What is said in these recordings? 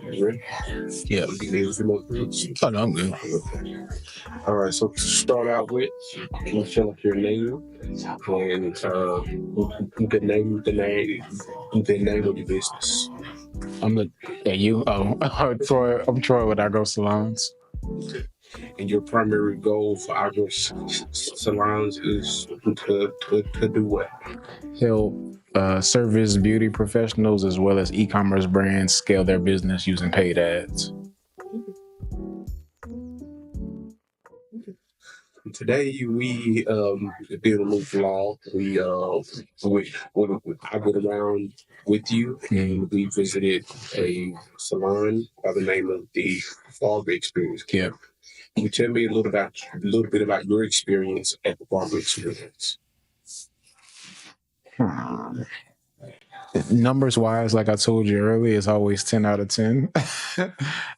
Ready? Yeah. You need a few more minutes? Oh, no, I'm good. All right, so to start out with, you fill up your name and the name of your business. I'm the yeah, you. Oh, Troy. I'm Troy with Agro Salons. And your primary goal for our salons is to do what? Help service beauty professionals as well as e-commerce brands scale their business using paid ads. Today we did a little vlog. I went around with you and we visited a salon by the name of the Barber Experience. Yeah. Can you tell me a little bit about your experience at the Barber Experience? Numbers wise, like I told you earlier, it's always 10 out of 10.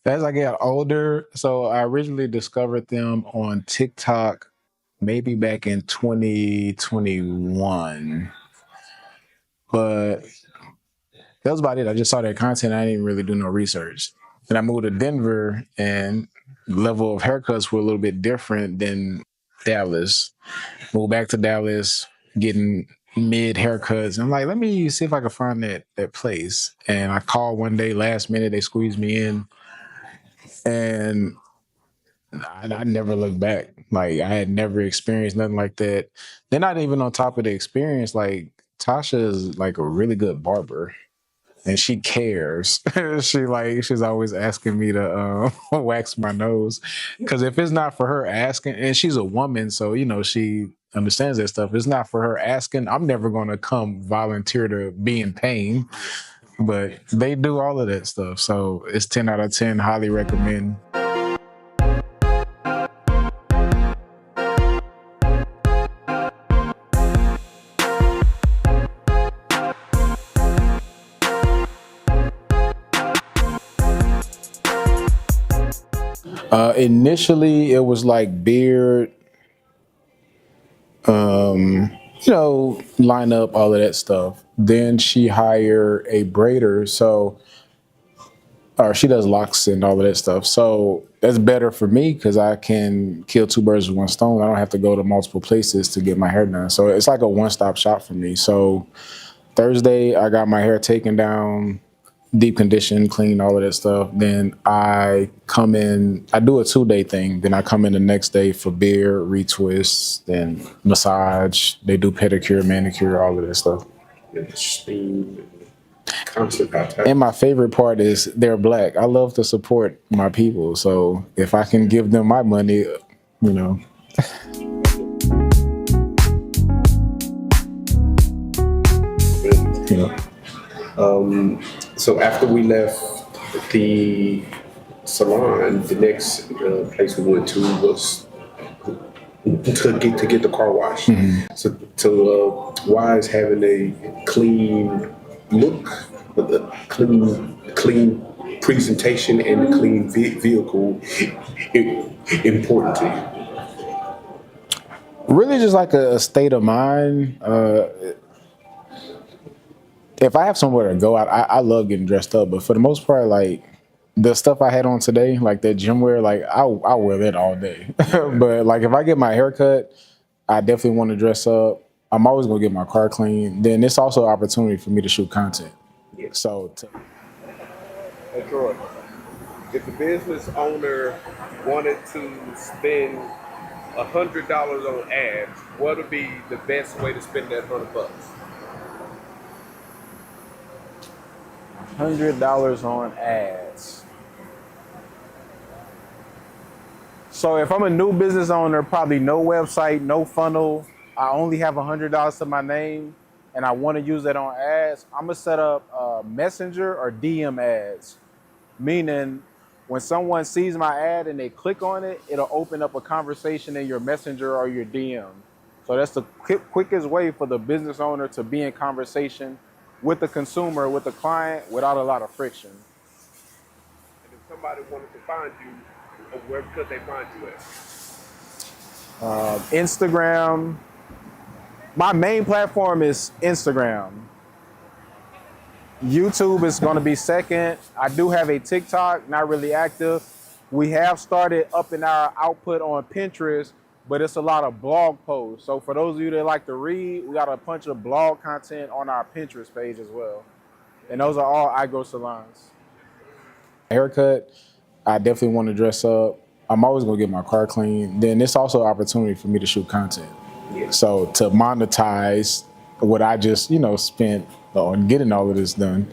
As I get older, so I originally discovered them on TikTok maybe back in 2021. But that was about it. I just saw that content. I didn't even really do no research. And I moved to Denver, and level of haircuts were a little bit different than Dallas. Moved back to Dallas, getting mid haircuts. I'm like, let me see if I can find that place. And I called one day, last minute, they squeezed me in, and I never looked back. Like I had never experienced nothing like that. They're not even on top of the experience. Like Tasha is like a really good barber. And she cares. She's always asking me to wax my nose, because if it's not for her asking, and she's a woman, so she understands that stuff. It's not for her asking. I'm never going to come volunteer to be in pain, but they do all of that stuff. So it's 10 out of 10. Highly recommend. Initially, it was like beard, line up, all of that stuff. Then she hired a braider, or she does locks and all of that stuff. So that's better for me because I can kill two birds with one stone. I don't have to go to multiple places to get my hair done. So it's like a one-stop shop for me. So Thursday, I got my hair taken down, deep condition, clean, all of that stuff. Then I come in, I do a 2-day thing. Then I come in the next day for beard, retwist, then massage. They do pedicure, manicure, all of that stuff. And my favorite part is they're Black. I love to support my people. So if I can give them my money, you know. So after we left the salon, the next place we went to was to get the car wash. So why is having a clean look, clean presentation, and a clean vehicle important to you? Really just like a state of mind. If I have somewhere to go, I love getting dressed up, but for the most part, like the stuff I had on today, like that gym wear, like I wear that all day. But like if I get my hair cut, I definitely want to dress up. I'm always gonna get my car clean. Then it's also an opportunity for me to shoot content. So Hey Troy, if a business owner wanted to spend $100 on ads, what would be the best way to spend that $100? $100 on ads. So if I'm a new business owner, probably no website, no funnel, I only have $100 to my name, and I want to use that on ads, I'm gonna set up Messenger or DM ads. Meaning, when someone sees my ad and they click on it, it'll open up a conversation in your Messenger or your DM. So that's the quickest way for the business owner to be in conversation with the consumer, with the client, without a lot of friction. And if somebody wanted to find you, where could they find you at? Instagram. My main platform is Instagram. YouTube is going to be second. I do have a TikTok, not really active. We have started upping our output on Pinterest, but it's a lot of blog posts. So for those of you that like to read, we got a bunch of blog content on our Pinterest page as well. And those are all I Grow salons. Haircut, I definitely want to dress up. I'm always going to get my car clean. Then it's also an opportunity for me to shoot content. Yeah. So to monetize what I just, spent on getting all of this done.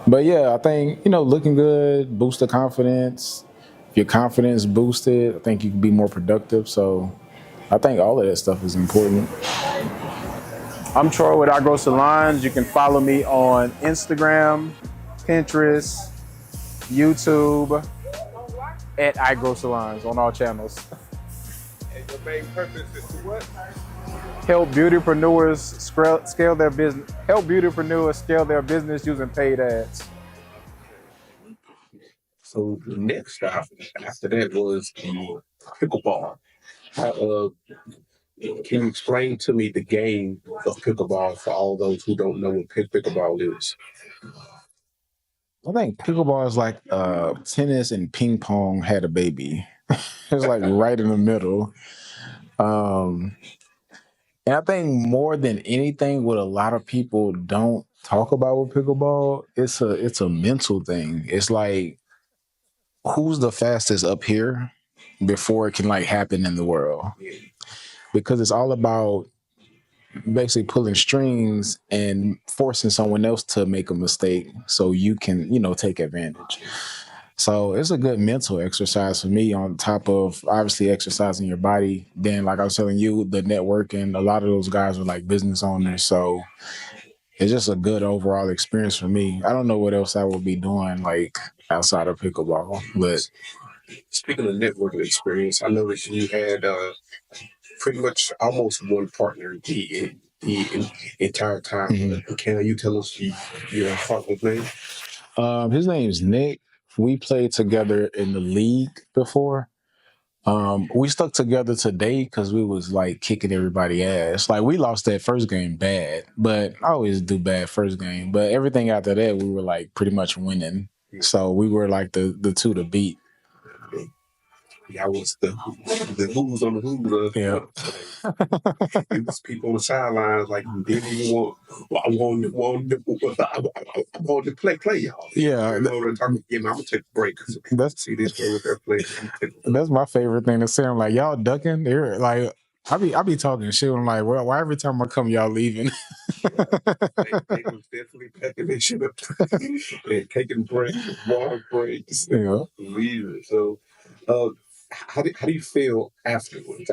But yeah, I think, looking good, boost the confidence. If your confidence boosted, I think you can be more productive. So I think all of that stuff is important. I'm Troy with I Grow Salons. You can follow me on Instagram, Pinterest, YouTube, at I Grow Salons on all channels. And your main purpose is to what? Help beautypreneurs scale their business. Help beautypreneurs scale their business using paid ads. So the next stop after that was the pickleball. Can you explain to me the game of pickleball for all those who don't know what pickleball is? I think pickleball is like tennis and ping pong had a baby. It's like right in the middle. And I think more than anything, what a lot of people don't talk about with pickleball, it's a mental thing. It's like, who's the fastest up here before it can like happen in the world? Because it's all about basically pulling strings and forcing someone else to make a mistake so you can, take advantage. So it's a good mental exercise for me on top of obviously exercising your body. Then, like I was telling you, the networking, a lot of those guys are like business owners. So it's just a good overall experience for me. I don't know what else I would be doing like outside of pickleball. But speaking of networking experience, I noticed you had pretty much almost one partner the entire time. Mm-hmm. Can you tell us your partner's name? His name is Nick. We played together in the league before. We stuck together today because we was like kicking everybody ass. Like we lost that first game bad, but I always do bad first game. But everything after that, we were like pretty much winning. So we were like the two to beat. Yeah, I was the who's on the who's. Yeah. It was people on the sidelines like didn't even want. I wanted to play y'all. Yeah. I'm gonna take a break. That's see this game they're playing. That's my favorite thing to say. I'm like, y'all ducking. They're like, I be talking shit. I'm like, well, why every time I come, y'all leaving? They was definitely packing their shit up and taking breaks, water breaks, leaving. So, how do you feel afterwards?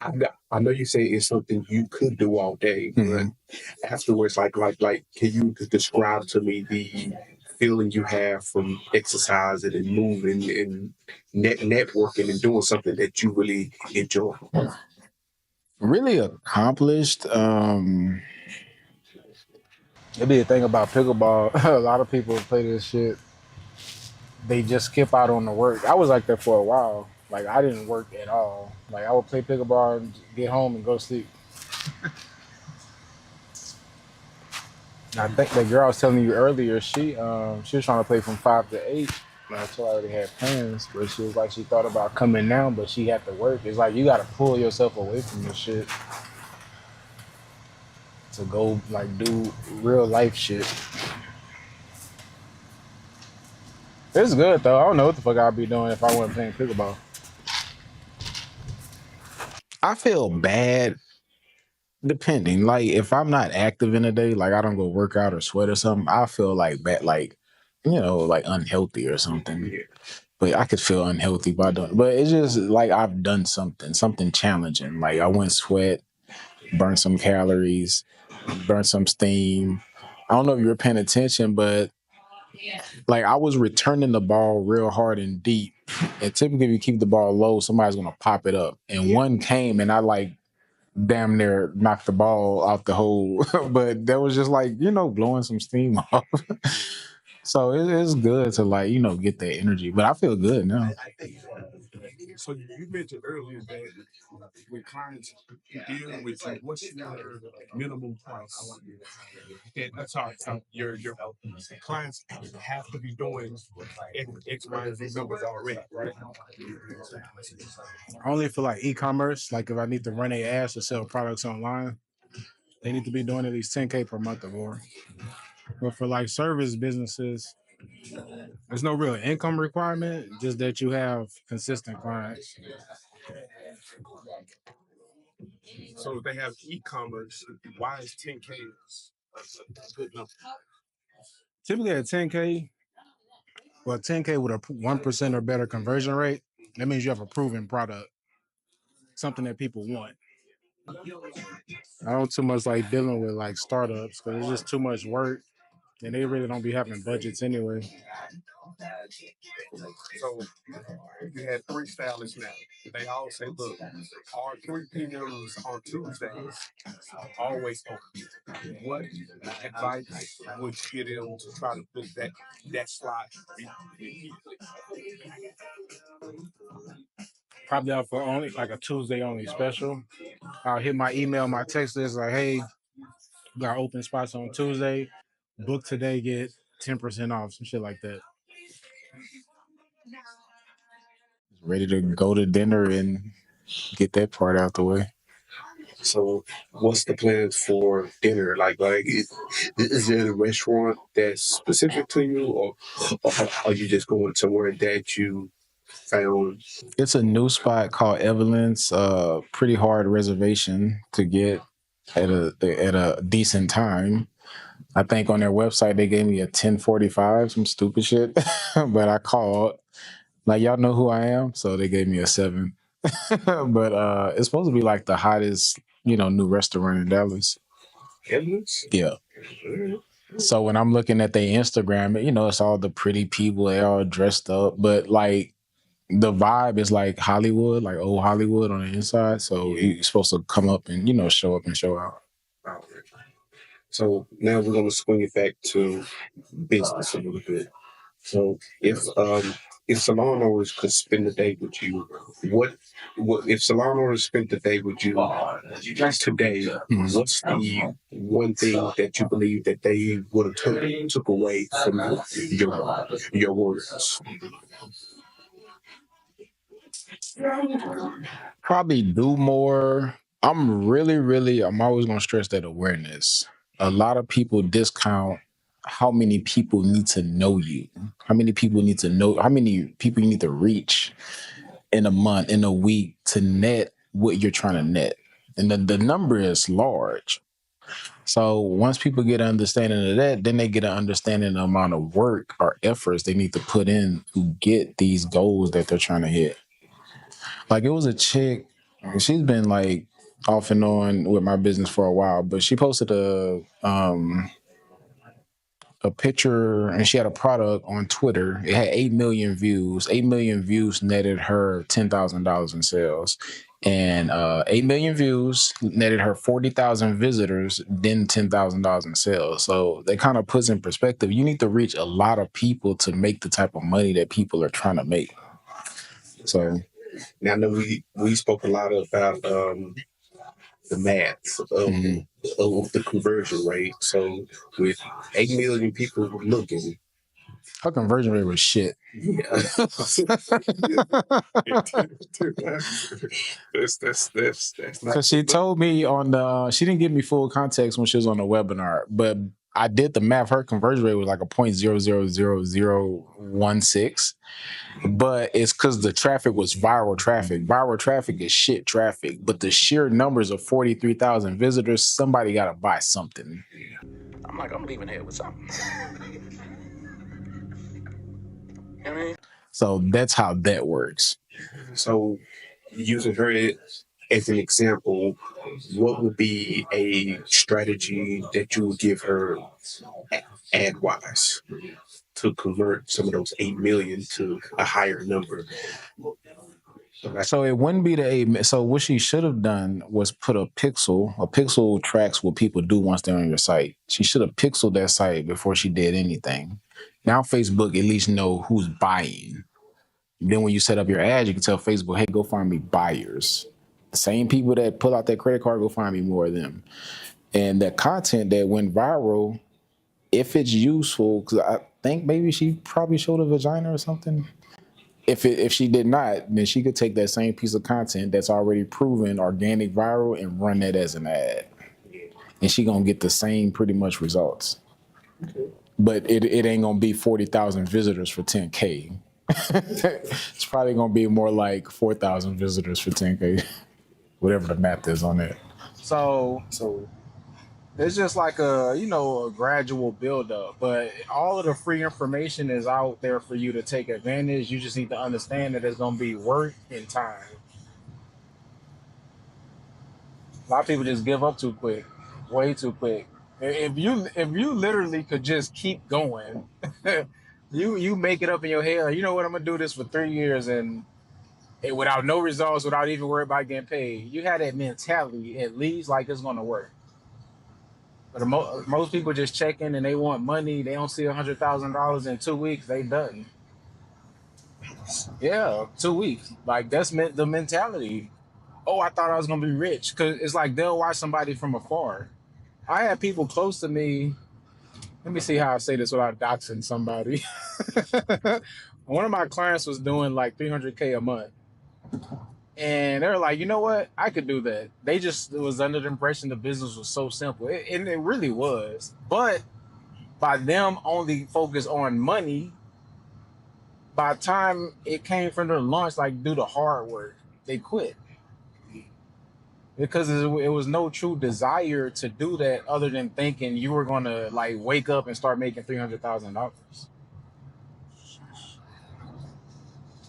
I know you say it's something you could do all day, but afterwards, like, can you describe to me the feeling you have from exercising and moving and networking and doing something that you really enjoy? Really accomplished. It'd be a thing about pickleball. A lot of people play this shit. They just skip out on the work. I was like that for a while. Like I didn't work at all. Like I would play pickleball and get home and go to sleep. I think the girl I was telling you earlier, she was trying to play from 5 to 8. And I told her I already had plans, but she was like she thought about coming now, but she had to work. It's like you got to pull yourself away from this shit to go like do real life shit. It's good though. I don't know what the fuck I'd be doing if I wasn't playing pickleball. I feel bad depending. Like if I'm not active in a day, like I don't go work out or sweat or something, I feel like bad, like like unhealthy or something. But I could feel unhealthy by doing. But it's just like I've done something challenging. Like I went sweat, burned some calories, burned some steam. I don't know if you were paying attention, but like I was returning the ball real hard and deep. And typically if you keep the ball low, somebody's gonna pop it up. And one came and I like damn near knocked the ball out the hole. But that was just like, blowing some steam off. So it's good to like, get that energy. But I feel good now. So you mentioned earlier that when clients deal with you, what's your minimum price? And that's how your clients have to be doing X, Y, and Z numbers already, right? Only for like e-commerce, like if I need to run a ads to sell products online, they need to be doing at least 10K per month or more. But for like service businesses, there's no real income requirement, just that you have consistent clients. So if they have e-commerce, why is 10K a good number? Typically at 10K, well, 10K with a 1% or better conversion rate, that means you have a proven product, something that people want. I don't too much like dealing with like startups because it's just too much work and they really don't be having budgets anyway. So you had 3 stylists now. They all say, look, our 3 p.m.s on Tuesdays always open. What advice would you give them to try to book that slot immediately? Probably out for only like a Tuesday only special. I'll hit my email, my text list like, hey, got open spots on Tuesday. Book today, get 10% off, some shit like that. Ready to go to dinner and get that part out the way. So, what's the plans for dinner? Like, is there a restaurant that's specific to you, or are you just going somewhere that you found? It's a new spot called Evelyn's. Pretty hard reservation to get at a decent time. I think on their website they gave me a 10:45, some stupid shit, but I called. Like y'all know who I am, so they gave me a 7. But it's supposed to be like the hottest, new restaurant in Dallas. Evidence? Yeah. So when I'm looking at their Instagram, it's all the pretty people, they all dressed up, but like the vibe is like Hollywood, like old Hollywood on the inside. So you're supposed to come up and, show up and show out. So now we're gonna swing it back to business a little bit. So if salon owners could spend the day with you, what if salon owners spent the day with you today? What's the one thing that you believe that they would have took away from your words? Probably do more. I'm always going to stress that awareness. A lot of people discount how many people need to know you, how many people you need to reach in a month, in a week to net what you're trying to net. And the number is large. So once people get an understanding of that, then they get an understanding of the amount of work or efforts they need to put in to get these goals that they're trying to hit. Like it was a chick, she's been like off and on with my business for a while, but she posted a picture and she had a product on Twitter. It had 8 million views. 8 million views netted her $10,000 in sales. And 8 million views netted her 40,000 visitors, then $10,000 in sales. So that kind of puts in perspective, you need to reach a lot of people to make the type of money that people are trying to make. So now I know we spoke a lot about the math of the conversion rate. So with 8 million people looking, her conversion rate was shit. Yeah. That's Because she told me she didn't give me full context when she was on the webinar, but I did the math. Her conversion rate was like a 0.00016. But it's because the traffic was viral traffic. Viral traffic is shit traffic, but the sheer numbers of 43,000 visitors, somebody got to buy something. I'm like, I'm leaving here with something. You know what I mean? So that's how that works. So using her as an example, what would be a strategy that you would give her ad-wise to convert some of those 8 million to a higher number? So it wouldn't be the 8. So what she should have done was put a pixel. A pixel tracks what people do once they're on your site. She should have pixeled that site before she did anything. Now Facebook at least know who's buying. Then when you set up your ads, you can tell Facebook, hey, go find me buyers. The same people that pull out that credit card, go find me more of them. And that content that went viral, if it's useful, because I think maybe she probably showed a vagina or something. If she did not, then she could take that same piece of content that's already proven organic viral and run that as an ad. And she gonna get the same pretty much results. But it ain't gonna be 40,000 visitors for 10K. It's probably gonna be more like 4,000 visitors for 10K, whatever the math is on that. So it's just like a gradual build up, but all of the free information is out there for you to take advantage. You just need to understand that it's gonna be work and time. A lot of people just give up too quick, way too quick. If you literally could just keep going, you make it up in your head. Like, you know what? I'm gonna do this for 3 years and without no results, without even worrying about getting paid. You had that mentality at least, like it's gonna work. But most people just check in and they want money. They don't see $100,000 in 2 weeks. They done. Yeah, 2 weeks. Like that's the mentality. Oh, I thought I was gonna be rich because it's like they'll watch somebody from afar. I had people close to me. Let me see how I say this without doxing somebody. One of my clients was doing like 300K a month. And they're like, you know what? I could do that. They just was under the impression the business was so simple. And it really was. But by them only focus on money, by the time it came from their launch, like do the hard work, they quit. Because it was no true desire to do that other than thinking you were going to like wake up and start making $300,000.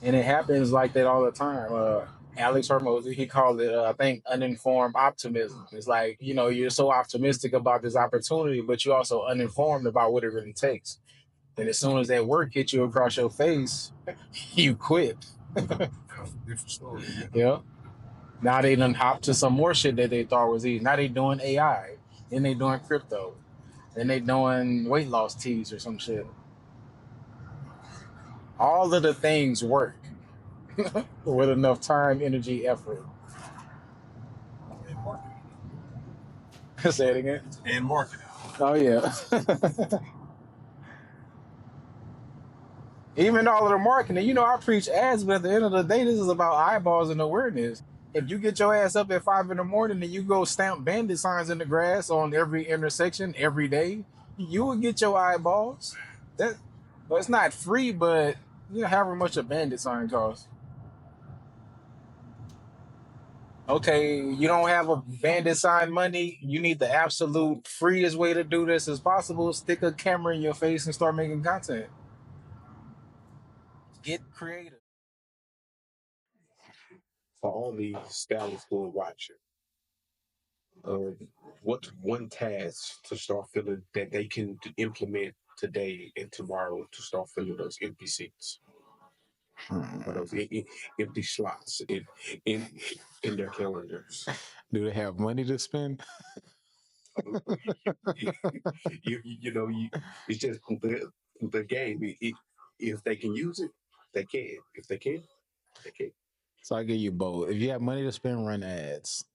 And it happens like that all the time. Alex Hormozy, he called it, I think, uninformed optimism. It's like, you're so optimistic about this opportunity, but you're also uninformed about what it really takes. And as soon as that work hits you across your face, you quit. Yeah. Now they done hop to some more shit that they thought was easy. Now they doing AI. Then they doing crypto. Then they doing weight loss teas or some shit. All of the things work with enough time, energy, effort. Say it again. And marketing. Oh yeah. Even all of the marketing, I preach ads, but at the end of the day, this is about eyeballs and awareness. If you get your ass up at 5 a.m. and you go stamp bandit signs in the grass on every intersection every day, you will get your eyeballs. Well, it's not free, but however much a bandit sign costs. Okay, you don't have a bandit sign money. You need the absolute freest way to do this as possible. Stick a camera in your face and start making content. Get creative. For all the stylists who are watching, what's one task to start feeling that they can implement today and tomorrow to start filling those empty seats or those empty slots in in their calendars? Do they have money to spend? It's just the game. If they can use it, they can. If they can, they can. So I give you both. If you have money to spend, run ads.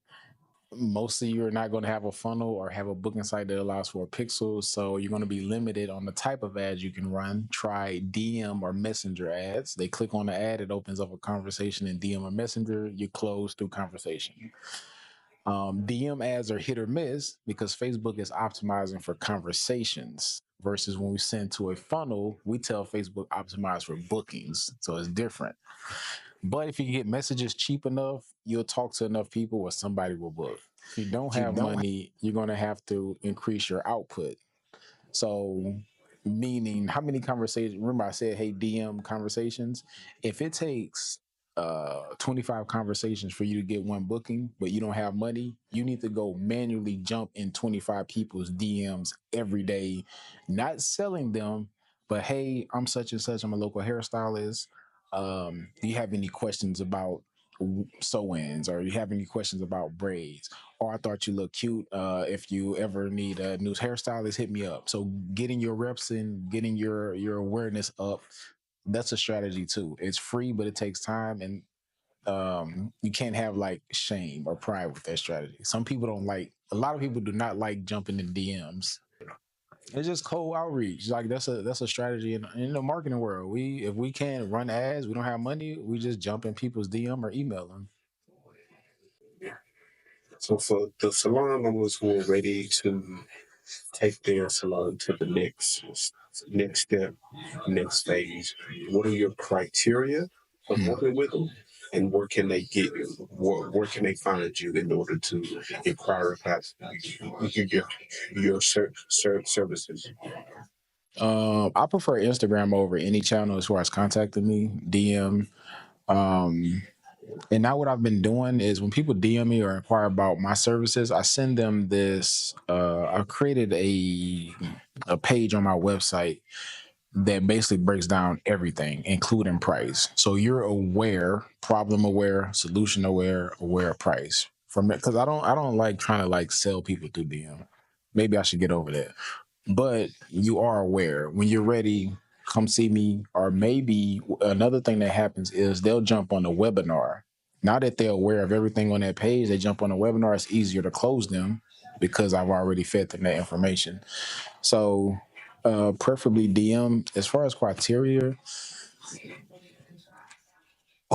Most of you are not going to have a funnel or have a booking site that allows for pixels. So you're going to be limited on the type of ads you can run. Try DM or messenger ads. They click on the ad, it opens up a conversation in DM or messenger. You close through conversation. DM ads are hit or miss because Facebook is optimizing for conversations versus when we send to a funnel, we tell Facebook optimize for bookings. So it's different. But if you get messages cheap enough, you'll talk to enough people where somebody will book. If you don't have money, you're going to have to increase your output. So, meaning how many conversations? Remember, I said, hey, DM conversations. If it takes 25 conversations for you to get one booking, but you don't have money, you need to go manually jump in 25 people's DMs every day, not selling them, but hey, I'm such and such. I'm a local hairstylist. Do you have any questions about sew-ins, or you have any questions about braids? Or I thought you look cute. If you ever need a new hairstylist, hit me up. So getting your reps in, getting your awareness up that's a strategy too. It's free, but it takes time, and you can't have like shame or pride with that strategy. Some people don't like. A lot of people do not like jumping in DMs. It's just cold outreach. Like that's a strategy in the marketing world. If we can't run ads, we don't have money. We just jump in people's DM or email them. So for the salon owners who are ready to take their salon to the next step, next phase, what are your criteria of working with them? And where can they get you? Where can they find you in order to inquire about your services? I prefer Instagram over any channel as far as contacting me, DM. Um, and now what I've been doing is when people DM me or inquire about my services, I send them this. I've created a page on my website that basically breaks down everything, including price. So you're aware, problem aware, solution aware, aware of price. From it, because I don't like trying to like sell people through DM. Maybe I should get over that. But you are aware when you're ready. Come see me. Or maybe another thing that happens is they'll jump on a webinar. Now that they're aware of everything on that page, they jump on a webinar. It's easier to close them because I've already fed them that information. So preferably DM. As far as criteria,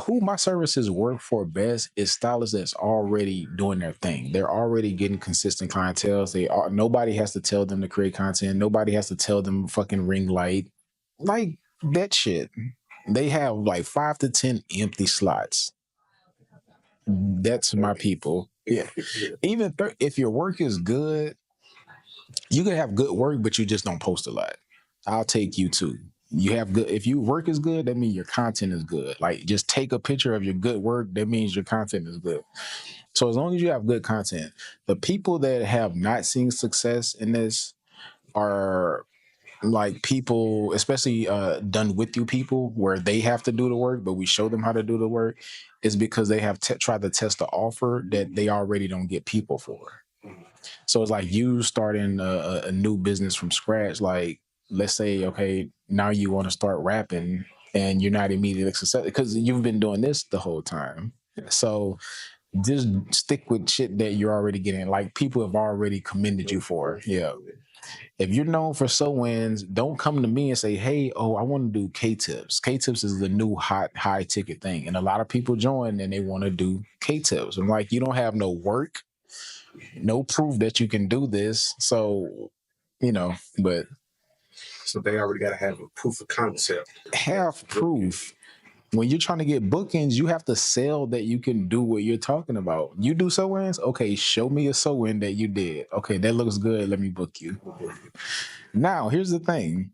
who my services work for best is stylists that's already doing their thing. They're already getting consistent clientele. Nobody has to tell them to create content. Nobody has to tell them fucking ring light. Like that shit. They have like 5 to 10 empty slots. That's my people. Yeah. Even if your work is good, you can have good work, but you just don't post a lot. I'll take you too. You have good. If your work is good, that means your content is good. Like just take a picture of your good work. That means your content is good. So as long as you have good content, the people that have not seen success in this are like people, especially done with you people, where they have to do the work, but we show them how to do the work. Is because they have tried to test the offer that they already don't get people for. So it's like you starting a new business from scratch. Like, let's say, okay, now you want to start rapping and you're not immediately successful because you've been doing this the whole time. So just stick with shit that you're already getting. Like people have already commended you for. Yeah. If you're known for sew-ins, don't come to me and say, hey, oh, I want to do K-tips. K-tips is the new hot, high ticket thing. And a lot of people join and they want to do K-tips. I'm like, you don't have no work, no proof that you can do this. So, but So they already got to have a proof of concept. have proof. When you're trying to get bookings, you have to sell that you can do what you're talking about. You do sew-ins? Okay, show me a sew-in that you did. Okay, that looks good. Let me book you. Now, here's the thing.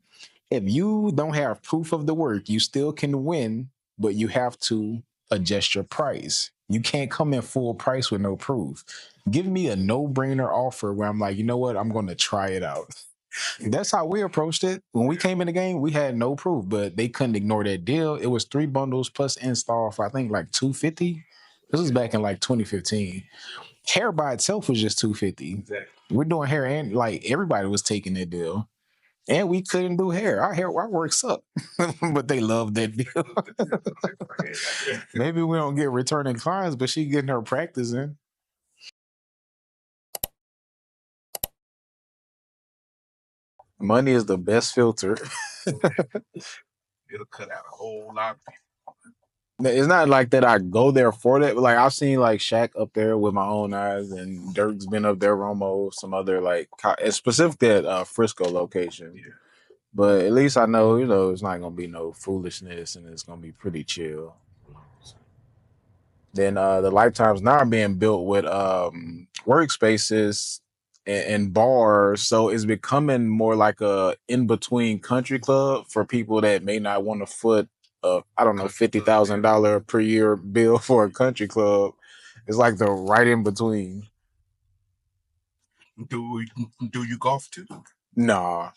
If you don't have proof of the work, you still can win, but you have to adjust your price. You can't come in full price with no proof. Give me a no-brainer offer where I'm like, you know what? I'm going to try it out. That's how we approached it. When we came in the game, we had no proof, but they couldn't ignore that deal. It was 3 bundles plus install for I think like $250. This was back in like 2015. Hair by itself was just $250. Exactly. We're doing hair and like everybody was taking that deal. And we couldn't do hair. Our work sucked. But they loved that deal. Maybe we don't get returning clients, but she getting her practice in. Money is the best filter. It'll cut out a whole lot of people. It's not like that I go there for that. But like I've seen like Shaq up there with my own eyes, and Dirk's been up there, Romo, some other like it's specific that Frisco location. Yeah. But at least I know, it's not gonna be no foolishness, and it's gonna be pretty chill. Then the lifetimes now are being built with workspaces and bars, so it's becoming more like a in between country club for people that may not want to foot I don't know, $50,000 per year bill for a country club. It's like the right in between. Do you golf too? Nah,